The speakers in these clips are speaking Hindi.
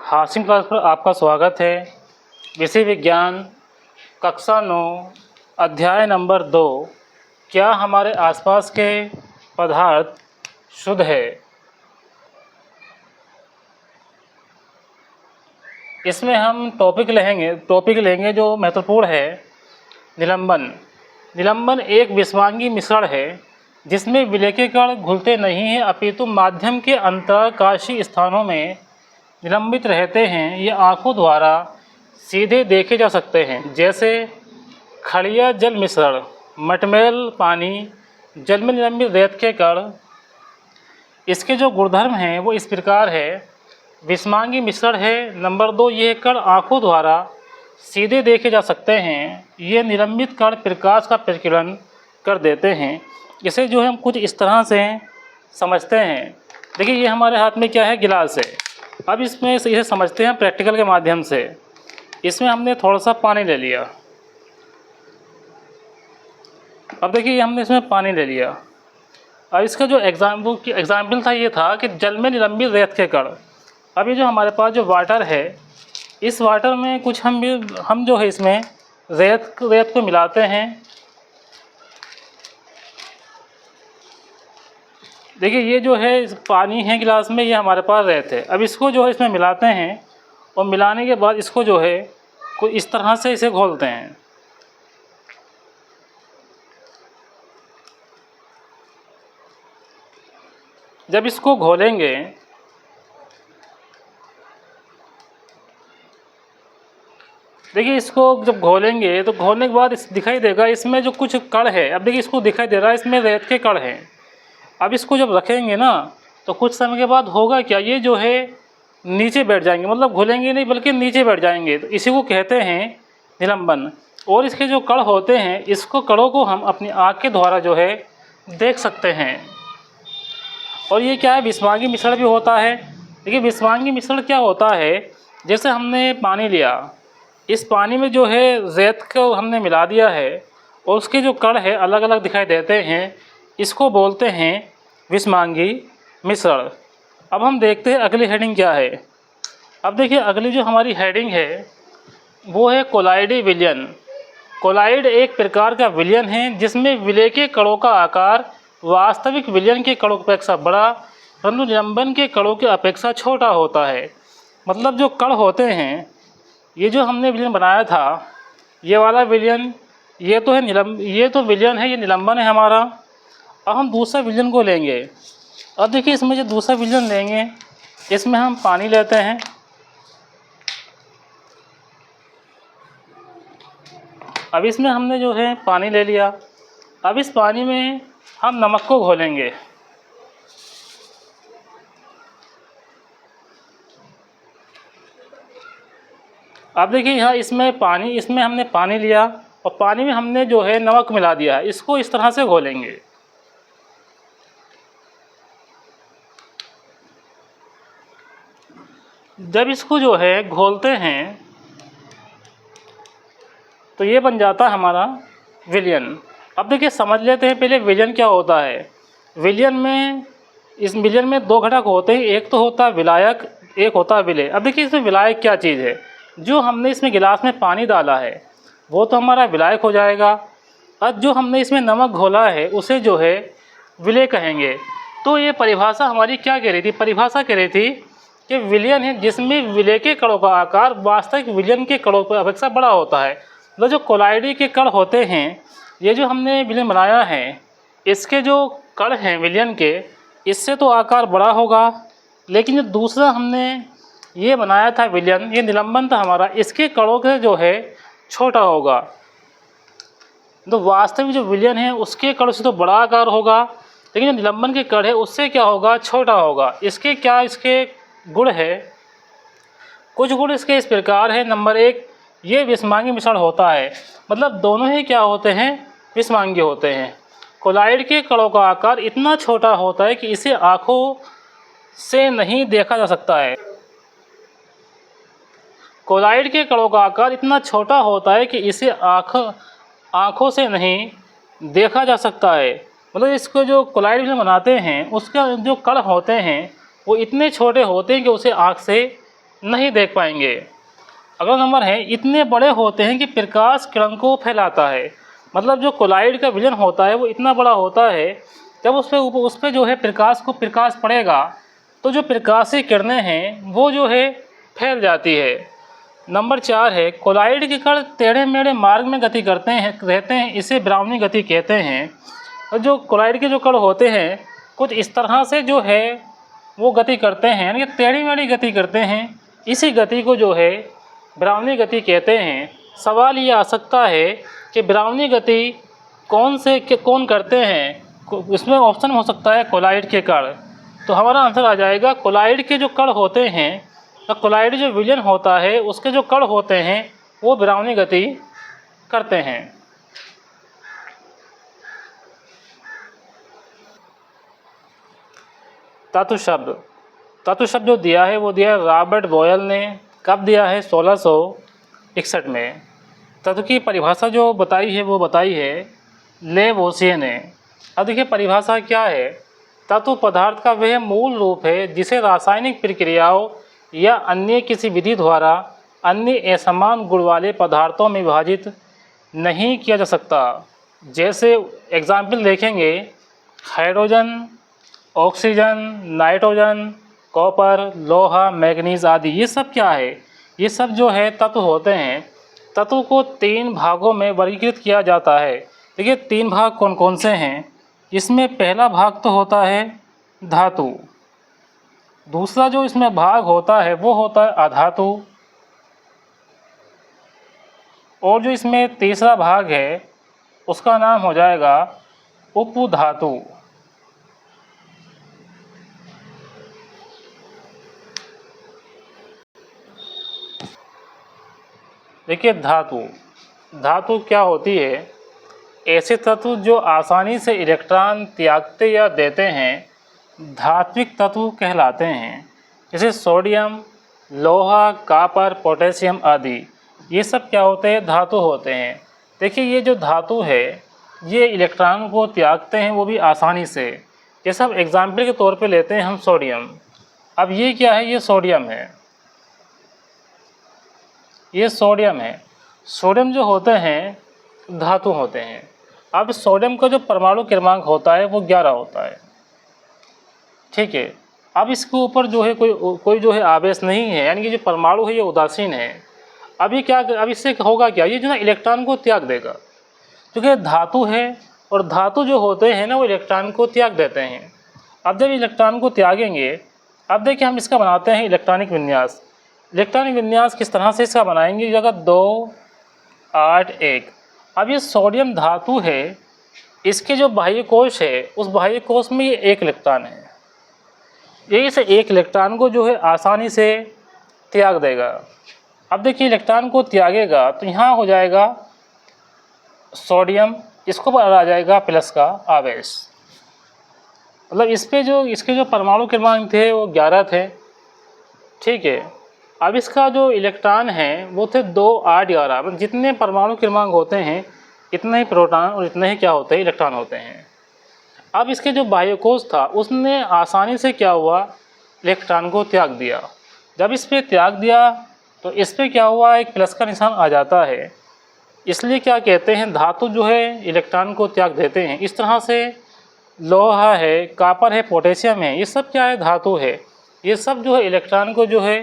हाशिम क्लास पर आपका स्वागत है। विषय विज्ञान कक्षा 9 अध्याय नंबर 2 क्या हमारे आसपास के पदार्थ शुद्ध है। इसमें हम टॉपिक लेंगे जो महत्वपूर्ण है निलंबन। निलंबन एक विषवांगी मिश्रण है जिसमें विलेय के कण घुलते नहीं हैं अपितु माध्यम के अंतराकाशीय स्थानों में निलंबित रहते हैं। ये आँखों द्वारा सीधे देखे जा सकते हैं, जैसे खड़िया जल मिश्रण, मटमैल पानी, जल में निलंबित रेत के कण। इसके जो गुणधर्म हैं वो इस प्रकार है। विषवांगी मिश्रण है। नंबर 2, ये कण आँखों द्वारा सीधे देखे जा सकते हैं। ये निलंबित कण प्रकाश का प्रकीर्णन कर देते हैं। इसे जो है हम कुछ इस तरह से समझते हैं। देखिए, ये हमारे हाथ में क्या है, गिलास है। अब इसमें इसे समझते हैं प्रैक्टिकल के माध्यम से। इसमें हमने थोड़ा सा पानी ले लिया। अब देखिए, हमने इसमें पानी ले लिया। अब इसका जो एग्जाम्पल था ये था कि जल में निलंबित रेत के कण। अब ये जो हमारे पास जो वाटर है, इस वाटर में कुछ हम जो है इसमें रेत को मिलाते हैं। देखिए, ये जो है पानी है गिलास में, ये हमारे पास रेत है। अब इसको जो है इसमें मिलाते हैं और मिलाने के बाद इसको जो है कोई इस तरह से इसे घोलते हैं। जब इसको घोलेंगे देखिए, इसको जब घोलेंगे तो घोलने के बाद दिखाई देगा इसमें जो कुछ कण है। अब देखिए, इसको दिखाई दे रहा है इसमें रेत के कण हैं। अब इसको जब रखेंगे ना तो कुछ समय के बाद होगा क्या, ये जो है नीचे बैठ जाएंगे, मतलब घुलेंगे नहीं बल्कि नीचे बैठ जाएंगे। तो इसी को कहते हैं निलंबन। और इसके जो कण होते हैं, इसको कणों को हम अपनी आँख के द्वारा जो है देख सकते हैं। और ये क्या है, विषवांगी मिश्रण भी होता है। देखिए, विषवांगी मिश्रण क्या होता है, जैसे हमने पानी लिया, इस पानी में जो है रेत को हमने मिला दिया है और उसके जो कण है अलग अलग दिखाई देते हैं। इसको बोलते हैं विषवांगी मिश्रण। अब हम देखते हैं अगली हेडिंग क्या है। अब देखिए, अगली जो हमारी हेडिंग है वो है कोलाइडी विलयन। कोलाइड एक प्रकार का विलयन है जिसमें विलेय के कणों का आकार वास्तविक विलयन के कणों की अपेक्षा बड़ा परंतु निलंबन के कणों की अपेक्षा छोटा होता है। मतलब जो कण होते हैं, ये जो हमने विलयन बनाया था, ये वाला विलयन, ये तो विलयन है, ये निलंबन है हमारा। अब हम दूसरा विलयन को लेंगे। अब देखिए, इसमें जो दूसरा विलयन लेंगे, इसमें हम पानी लेते हैं। अब इसमें हमने जो है पानी ले लिया। अब इस पानी में हम नमक को घोलेंगे। अब देखिए, यहाँ इसमें हमने पानी लिया और पानी में हमने जो है नमक मिला दिया है। इसको इस तरह से घोलेंगे। जब इसको जो है घोलते हैं तो ये बन जाता है हमारा विलयन। अब देखिए, समझ लेते हैं पहले विलयन क्या होता है। इस विलयन में दो घटक होते हैं, एक तो होता है विलायक, एक होता है विलेय। अब देखिए, इसमें विलायक क्या चीज़ है, जो हमने इसमें गिलास में पानी डाला है वो तो हमारा विलायक हो जाएगा। अब जो हमने इसमें नमक घोला है उसे जो है विलेय कहेंगे। तो ये परिभाषा हमारी क्या कह रही थी, परिभाषा कह रही थी कि विलयन है जिसमें विलेय के कणों का आकार वास्तविक विलयन के कणों की अपेक्षा बड़ा होता है। मतलब जो कोलाइडी के कण होते हैं, ये जो हमने विलयन बनाया है, इसके जो कण हैं विलयन के, इससे तो आकार बड़ा होगा। लेकिन जो दूसरा हमने ये बनाया था विलयन, ये निलंबन था हमारा, इसके कणों के जो है छोटा होगा। तो वास्तविक जो विलयन है उसके कण से तो बड़ा आकार होगा, लेकिन जो निलंबन के कण है उससे क्या होगा, छोटा होगा। इसके गुण है, कुछ गुण इसके इस प्रकार है। नंबर 1, ये विषवांगी मिश्रण होता है। मतलब दोनों ही क्या होते हैं, विषवांगी होते हैं। कोलाइड के कणों का आकार इतना छोटा होता है कि इसे आँखों से नहीं देखा जा सकता है। कोलाइड के कणों का आकार इतना छोटा होता है कि इसे आँखों से नहीं देखा जा सकता है। मतलब इसको जो कोलाइड बनाते हैं उसका जो कण होते हैं वो इतने छोटे होते हैं कि उसे आँख से नहीं देख पाएंगे। अगला नंबर है, इतने बड़े होते हैं कि प्रकाश किरण को फैलाता है। मतलब जो कोलाइड का विजन होता है वो इतना बड़ा होता है, जब उस पर जो है प्रकाश पड़ेगा तो जो प्रकाशीय किरणें हैं वो जो है फैल जाती है। नंबर 4 है, कोलाइड के कण टेढ़े मेढ़े मार्ग में गति रहते हैं, इसे ब्राउनी गति कहते हैं। और जो कोलाइड के जो कण होते हैं कुछ इस तरह से जो है वो गति करते हैं, यानी टेढ़ी मेढ़ी गति करते हैं, इसी गति को जो है ब्राउनी गति कहते हैं। सवाल ये आ सकता है कि ब्राउनी गति कौन करते हैं, इसमें ऑप्शन हो सकता है कोलाइड के कण। तो हमारा आंसर आ जाएगा कोलाइड के जो कण होते हैं, तो कोलाइड जो विजन होता है उसके जो कण होते हैं वो ब्राउनी गति करते हैं। धातु शब्द जो दिया है वो दिया है रॉबर्ट बॉयल ने। कब दिया है? 1661 में। तत्व की परिभाषा जो बताई है वो बताई है लेवोसिए ने। अब देखिए परिभाषा क्या है। तत्व पदार्थ का वह मूल रूप है जिसे रासायनिक प्रक्रियाओं या अन्य किसी विधि द्वारा अन्य असमान गुण वाले पदार्थों में विभाजित नहीं किया जा सकता। जैसे एग्जाम्पल देखेंगे, हाइड्रोजन, ऑक्सीजन, नाइट्रोजन, कॉपर, लोहा, मैग्नीज आदि, ये सब क्या है? ये सब जो है तत्व होते हैं। तत्व को 3 भागों में वर्गीकृत किया जाता है। देखिए 3 भाग कौन कौन से हैं। इसमें पहला भाग तो होता है धातु, दूसरा जो इसमें भाग होता है वो होता है अधातु, और जो इसमें तीसरा भाग है उसका नाम हो जाएगा उपधातु। देखिए धातु क्या होती है? ऐसे तत्व जो आसानी से इलेक्ट्रॉन त्यागते या देते हैं धात्विक तत्व कहलाते हैं। जैसे सोडियम, लोहा, कॉपर, पोटेशियम आदि, ये सब क्या होते हैं? धातु होते हैं। देखिए ये जो धातु है ये इलेक्ट्रॉन को त्यागते हैं वो भी आसानी से। जैसे हम एग्जाम्पल के तौर पे लेते हैं हम सोडियम। अब ये क्या है? ये सोडियम है, ये सोडियम है। सोडियम जो होते हैं धातु होते हैं। अब सोडियम का जो परमाणु क्रमांक होता है वो 11 होता है, ठीक है। अब इसके ऊपर जो है कोई जो है आवेश नहीं है, यानी कि जो परमाणु है ये उदासीन है। अब इससे होगा क्या? ये जो ना इलेक्ट्रॉन को त्याग देगा, क्योंकि धातु है और धातु जो होते हैं ना वो इलेक्ट्रॉन को त्याग देते हैं। अब जब इलेक्ट्रॉन को त्यागेंगे, अब देखिए हम इसका बनाते हैं इलेक्ट्रॉनिक विन्यास। इलेक्ट्रॉनिक विन्यास किस तरह से इसका बनाएंगे? जगह 2, 8, 1। अब ये सोडियम धातु है, इसके जो बाह्य कोश है उस बाह्य कोश में ये 1 इलेक्ट्रॉन है। ये इस 1 इलेक्ट्रॉन को जो है आसानी से त्याग देगा। अब देखिए इलेक्ट्रॉन को त्यागेगा तो यहाँ हो जाएगा सोडियम, इसको आ जाएगा प्लस का आवेश। मतलब इसके जो परमाणु क्रमांक थे वो 11 थे, ठीक है। अब इसका जो इलेक्ट्रॉन है वो थे 2, 8, 11। मतलब जितने परमाणु क्रमांक होते हैं इतने ही प्रोटॉन और इतने ही क्या होते हैं? इलेक्ट्रॉन होते हैं। अब इसके जो बाह्यकोश था उसने आसानी से क्या हुआ? इलेक्ट्रॉन को त्याग दिया। जब इस पर त्याग दिया तो इस पर क्या हुआ? एक प्लस का निशान आ जाता है। इसलिए क्या कहते हैं? धातु जो है इलेक्ट्रॉन को त्याग देते हैं। इस तरह से लोहा है, कॉपर है, पोटेशियम है, ये सब क्या है? धातु है। ये सब जो है इलेक्ट्रॉन को जो है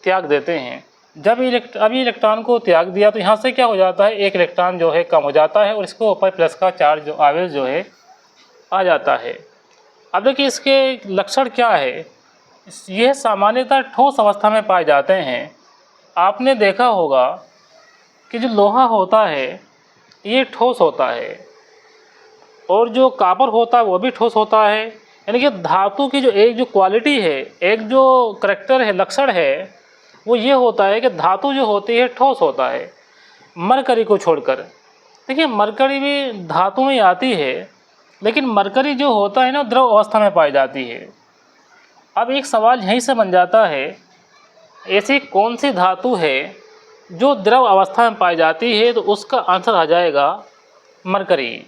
त्याग देते हैं। जब अभी इलेक्ट्रॉन को त्याग दिया तो यहाँ से क्या हो जाता है? 1 इलेक्ट्रॉन जो है कम हो जाता है और इसको ऊपर प्लस का चार्ज जो आवेश जो है आ जाता है। अब देखिए इसके लक्षण क्या है। यह सामान्यतः ठोस अवस्था में पाए जाते हैं। आपने देखा होगा कि जो लोहा होता है ये ठोस होता है और जो कॉपर होता है वो भी ठोस होता है। यानी कि धातु की जो क्वालिटी है, एक जो करैक्टर है, लक्षण है, वो ये होता है कि धातु जो होती है ठोस होता है, मरकरी को छोड़कर। देखिए मरकरी भी धातु में आती है, लेकिन मरकरी जो होता है ना द्रव अवस्था में पाई जाती है। अब एक सवाल यहीं से बन जाता है, ऐसी कौन सी धातु है जो द्रव अवस्था में पाई जाती है? तो उसका आंसर आ जाएगा मरकरी।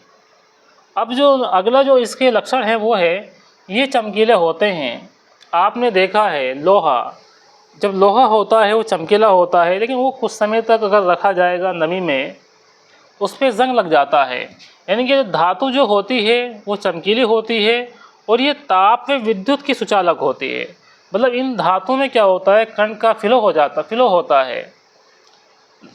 अब जो अगला जो इसके लक्षण है वो है ये चमकीले होते हैं। आपने देखा है लोहा, जब लोहा होता है वो चमकीला होता है, लेकिन वो कुछ समय तक अगर रखा जाएगा नमी में, उस पर जंग लग जाता है। यानी कि धातु जो होती है वो चमकीली होती है और ये ताप में विद्युत की सुचालक होती है। मतलब इन धातुओं में क्या होता है, करंट का फ्लो होता है।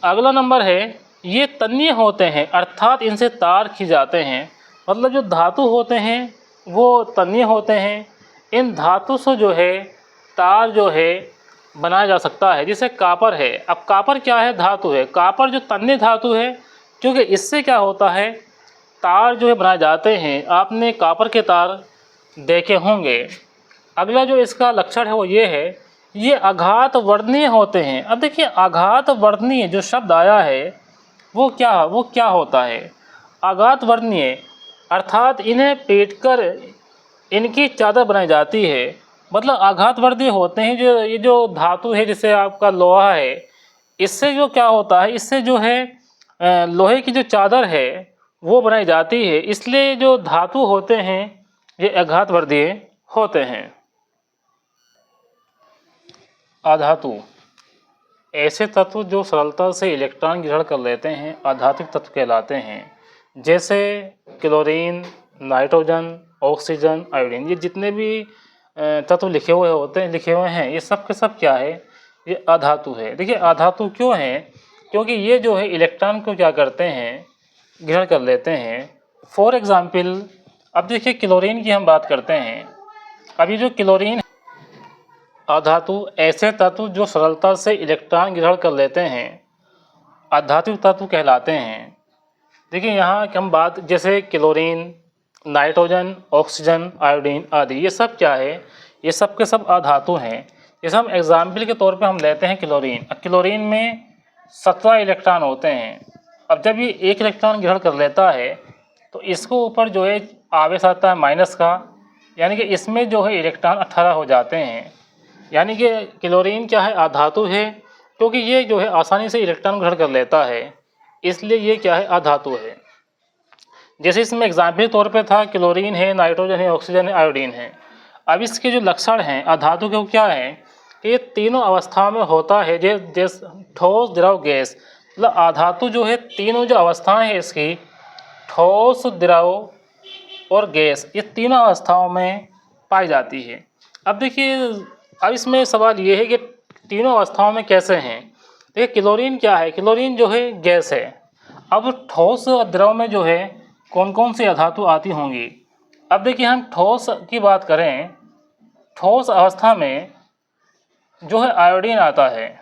अगला नंबर है, ये तन्य होते हैं, अर्थात इनसे तार खिंचाते हैं। मतलब जो धातु होते हैं वो तन्य होते हैं, इन धातु से जो है तार जो है बनाया जा सकता है। जैसे कापर है, अब कापर क्या है, धातु है। कापर जो तन्य धातु है, क्योंकि इससे क्या होता है, तार जो है बनाए जाते हैं। आपने कापर के तार देखे होंगे। अगला जो इसका लक्षण है वो ये है, ये आघात वर्णीय होते हैं। अब देखिए आघात वर्णीय जो शब्द आया है वो क्या होता है, आघात वर्णीय अर्थात इन्हें पीटकर इनकी चादर बनाई जाती है। मतलब आघात वर्णीय होते हैं। जो ये जो धातु है, जैसे आपका लोहा है, इससे जो क्या होता है, इससे जो है लोहे की जो चादर है वो बनाई जाती है। इसलिए जो धातु होते हैं ये आघात वर्णीय होते हैं। अधातु ऐसे तत्व जो सरलता से इलेक्ट्रॉन ग्रहण कर लेते हैं आधात्विक तत्व कहलाते हैं। जैसे क्लोरीन, नाइट्रोजन, ऑक्सीजन, आयोडीन, ये जितने भी तत्व लिखे हुए हैं ये सब के सब क्या है, ये अधातु है। देखिए अधातु क्यों है, क्योंकि ये जो है इलेक्ट्रॉन को क्या करते हैं, ग्रहण कर लेते हैं। फॉर एग्जाम्पल अब देखिए क्लोरीन की हम बात करते हैं। अभी जो क्लोरीन अधातु ऐसे तत्व जो सरलता से इलेक्ट्रॉन ग्रहण कर लेते हैं आध्यात्मिक तत्व कहलाते हैं। देखिए यहाँ की हम बात, जैसे क्लोरीन, नाइट्रोजन, ऑक्सीजन, आयोडीन आदि, ये सब क्या है, ये सब के सब अधातु हैं। जैसे हम एग्जाम्पल के तौर पे हम लेते हैं क्लोरीन। अब क्लोरीन में 17 इलेक्ट्रॉन होते हैं। अब जब ये एक इलेक्ट्रॉन ग्रहण कर लेता है तो इसको ऊपर जो है आवेश आता है माइनस का, यानी कि इसमें जो है इलेक्ट्रॉन 18 हो जाते हैं। यानी कि क्लोरीन क्या है, अधातु है, क्योंकि ये जो है आसानी से इलेक्ट्रॉन ग्रहण कर लेता है, इसलिए ये क्या है, अधातु है। जैसे इसमें एग्जाम्पल तौर पे था, क्लोरीन है, नाइट्रोजन है, ऑक्सीजन है, आयोडीन है। अब इसके जो लक्षण हैं अधातु के, वो क्या है, ये तीनों अवस्थाओं में होता है। जैसे ठोस, द्रव, गैस। मतलब अधातु जो है तीनों जो अवस्थाएं हैं इसकी, ठोस, द्रव और गैस, ये तीनों अवस्थाओं में पाई जाती है। अब देखिए अब इसमें सवाल ये है कि तीनों अवस्थाओं में कैसे हैं। देखिए क्लोरीन क्या है, क्लोरीन जो है गैस है। अब ठोस और द्रव में जो है कौन कौन सी अधातु आती होंगी। अब देखिए हम ठोस की बात करें, ठोस अवस्था में जो है आयोडीन आता है।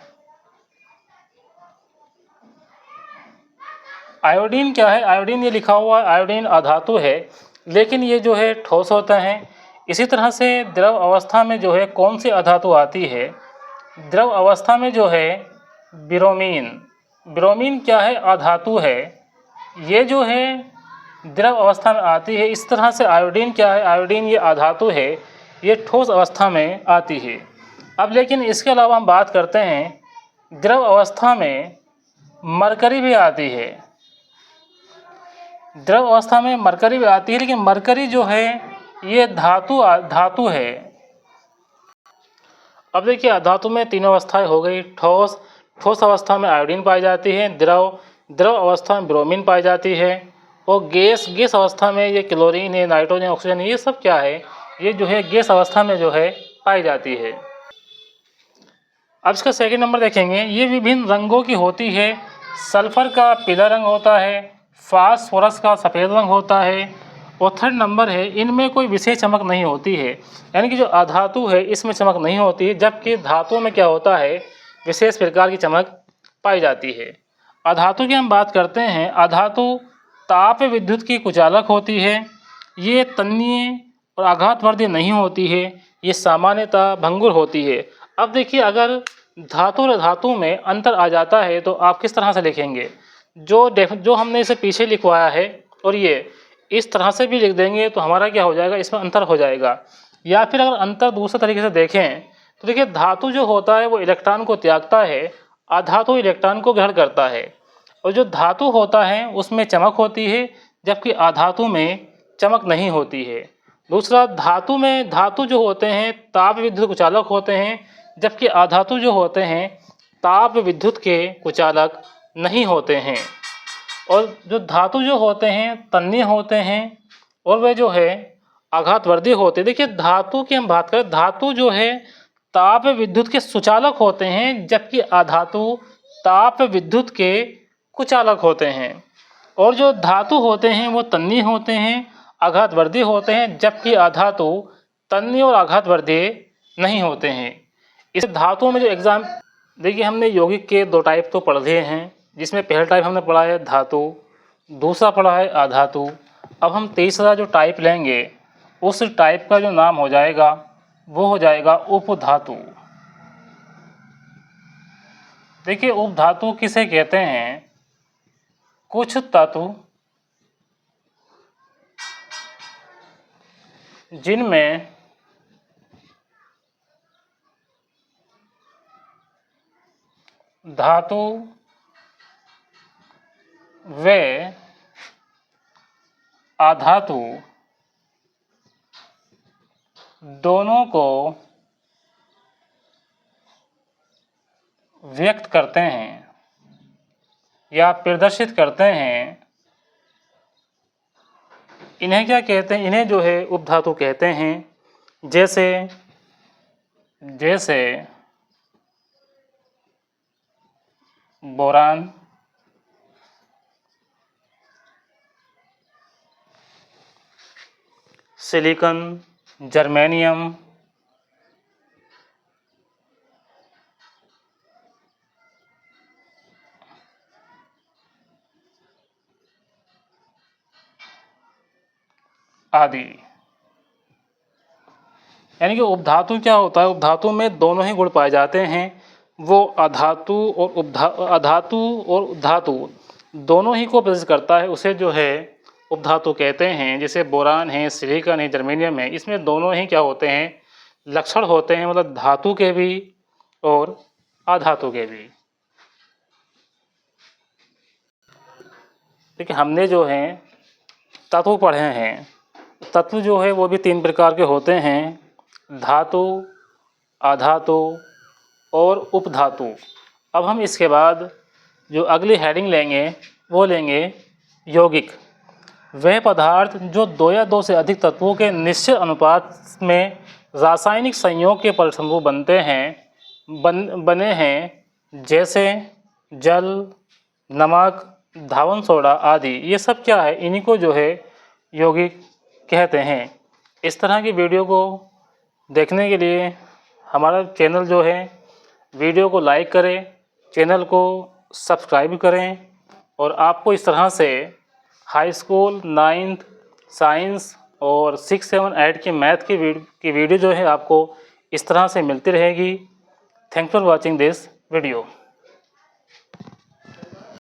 आयोडीन क्या है, आयोडीन ये लिखा हुआ है, आयोडीन अधातु है, लेकिन ये जो है ठोस होता है। इसी तरह से द्रव अवस्था में जो है कौन सी अधातु आती है, द्रव अवस्था में जो है ब्रोमीन। ब्रोमीन क्या है, अधातु है, ये जो है द्रव अवस्था में आती है। इस तरह से आयोडीन क्या है, आयोडीन ये अधातु है, ये ठोस अवस्था में आती है। अब लेकिन इसके अलावा हम बात करते हैं द्रव अवस्था में मरकरी भी आती है। द्रव अवस्था में मरकरी भी आती है, लेकिन मरकरी जो है ये धातु है। अब देखिए अधातु में तीनों अवस्थाएं हो गई। ठोस अवस्था में आयोडीन पाई जाती है, द्रव अवस्था में ब्रोमीन पाई जाती है, और गैस अवस्था में ये क्लोरीन है, नाइट्रोजन, ऑक्सीजन, ये सब क्या है, ये जो है गैस अवस्था में जो है पाई जाती है। अब इसका सेकंड नंबर देखेंगे, ये विभिन्न रंगों की होती है। सल्फर का पीला रंग होता है, फास्फोरस का सफ़ेद रंग होता है, और थर्ड नंबर है इनमें कोई विशेष चमक नहीं होती है। यानी कि जो अधातु है इसमें चमक नहीं होती है, जबकि धातुओं में क्या होता है, विशेष प्रकार की चमक पाई जाती है। अधातु की हम बात करते हैं, अधातु ताप विद्युत की कुचालक होती है, ये तन्य और आघातवर्धी नहीं होती है, ये सामान्यतः भंगुर होती है। अब देखिए अगर धातु और धातु में अंतर आ जाता है तो आप किस तरह से लिखेंगे, जो हमने इसे पीछे लिखवाया है और ये इस तरह से भी लिख देंगे तो हमारा क्या हो जाएगा, इसमें अंतर हो जाएगा। या फिर अगर अंतर दूसरे तरीके से देखें तो देखिए धातु जो होता है वो इलेक्ट्रॉन को त्यागता है, अधातु इलेक्ट्रॉन को ग्रहण करता है। और जो धातु होता है उसमें चमक होती है, जबकि अधातु में चमक नहीं होती है। दूसरा, धातु जो होते हैं ताप विद्युत कुचालक होते हैं, जबकि अधातु जो होते हैं ताप विद्युत के कुचालक नहीं होते हैं। और जो धातु जो होते हैं तन्य होते हैं और वे जो है आघातवर्धी होते हैं। देखिए धातु की हम बात करें, धातु जो है ताप विद्युत के सुचालक होते हैं, जबकि अधातु ताप विद्युत के कुचालक होते हैं। और जो धातु होते हैं वो तन्य होते हैं, आघातवर्धी होते हैं, जबकि अधातु तन्य और आघातवर्धी नहीं होते हैं। इस धातुओं में जो एग्जाम देखिए, हमने यौगिक के दो टाइप तो पढ़ लिए हैं, जिसमें पहला टाइप हमने पढ़ा है धातु, दूसरा पढ़ा है अधातु। अब हम तीसरा जो टाइप लेंगे उस टाइप का जो नाम हो जाएगा वो हो जाएगा उपधातु। देखिए उपधातु किसे कहते हैं? कुछ तत्व जिनमें धातु व अधातु दोनों को व्यक्त करते हैं या प्रदर्शित करते हैं, इन्हें क्या कहते हैं? इन्हें जो है उपधातु कहते हैं। जैसे जैसे बोरान, सिलिकॉन, जर्मेनियम, आदि। यानी कि उपधातु क्या होता है? उपधातु में दोनों ही गुण पाए जाते हैं। वो अधातु और धातु दोनों ही को प्रदर्शित करता है, उसे जो है उपधातु कहते हैं। जैसे बोरान है, सिलिकॉन है, जर्मेनियम है, इसमें दोनों ही क्या होते हैं? लक्षण होते हैं, मतलब धातु के भी और अधातु के भी। देखिए हमने जो है तत्व पढ़े हैं, तत्व जो है वो भी तीन प्रकार के होते हैं, धातु, अधातु और उपधातु। अब हम इसके बाद जो अगली हेडिंग लेंगे वो लेंगे यौगिक। वह पदार्थ जो दो या दो से अधिक तत्वों के निश्चित अनुपात में रासायनिक संयोग के फलस्वरूप बने हैं, जैसे जल, नमक, धावन सोडा आदि। ये सब क्या है? इन्हीं को जो है यौगिक कहते हैं। इस तरह की वीडियो को देखने के लिए हमारा चैनल जो है, वीडियो को लाइक करें, चैनल को सब्सक्राइब करें। और आपको इस तरह से हाई स्कूल 9th साइंस और 6, 7, 8 की मैथ की वीडियो जो है आपको इस तरह से मिलती रहेगी। Thanks for watching this video.